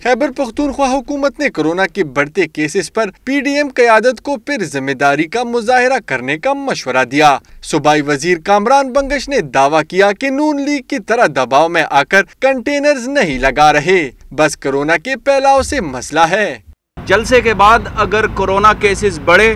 خیبر پختونخوا حکومت نے کورونا کے بڑھتے کیسز پر پی ڈی ایم قیادت کو پھر ذمہ داری کا مظاہرہ کرنے کا مشورہ دیا۔ صوبائی وزیر کامران بنگش نے دعویٰ کیا کہ نون لیگ کی طرح دباؤ میں آ کر کنٹینرز نہیں لگا رہے، بس کورونا کے پھیلاؤ سے مسئلہ ہے۔ جلسے کے بعد اگر کورونا کیسز بڑھے،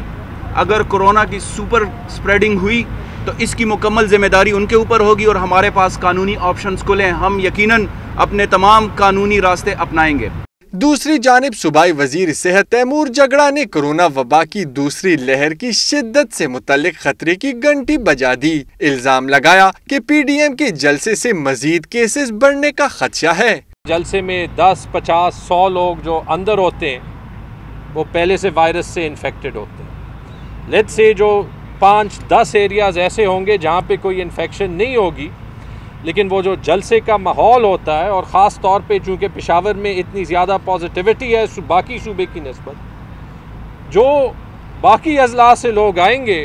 اگر کورونا کی سپر سپریڈنگ ہوئی تو اس کی مکمل ذمہ داری ان کے اوپر ہوگی اور ہمارے پاس قانونی آپشنز کھلے ہیں، ہم یقیناً اپنے تمام قانونی راستے اپنائیں گے۔ دوسری جانب صوبائی وزیر صحت تیمور جگڑا نے کورونا وبا کی دوسری لہر کی شدت سے متعلق خطرے کی گھنٹی بجا دی۔ الزام لگایا کہ پی ڈی ایم کے جلسے سے مزید کیسز بڑھنے کا خدشہ ہے۔ جلسے میں 10، 50، 100 لوگ جو اندر ہوتے ہیں وہ پہلے سے وائرس سے انفیکٹڈ ہوتے ہیں۔ لیٹس سے جو 5-10 ایریاز ایسے ہوں گے جہاں پہ کوئی انفیکشن نہیں ہوگی، لیکن وہ جو جلسے کا ماحول ہوتا ہے، اور خاص طور پہ چونکہ پشاور میں اتنی زیادہ پازیٹیوٹی ہے باقی صوبے کی نسبت، جو باقی اضلاع سے لوگ آئیں گے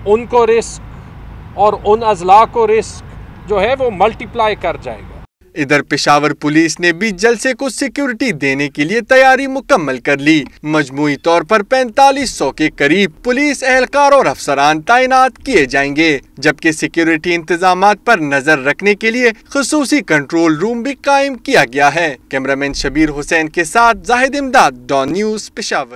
ان کو رسک اور ان اضلاع کو رسک جو ہے وہ ملٹی پلائی کر جائے گا۔ ادھر پشاور پولیس نے بھی جلسے کو سیکیورٹی دینے کے لیے تیاری مکمل کر لی۔ مجموعی طور پر 4500 کے قریب پولیس اہلکار اور افسران تعینات کیے جائیں گے، جبکہ سیکیورٹی انتظامات پر نظر رکھنے کے لیے خصوصی کنٹرول روم بھی قائم کیا گیا ہے۔ کیمرامین شبیر حسین کے ساتھ زاہد امداد، ڈان نیوز، پشاور۔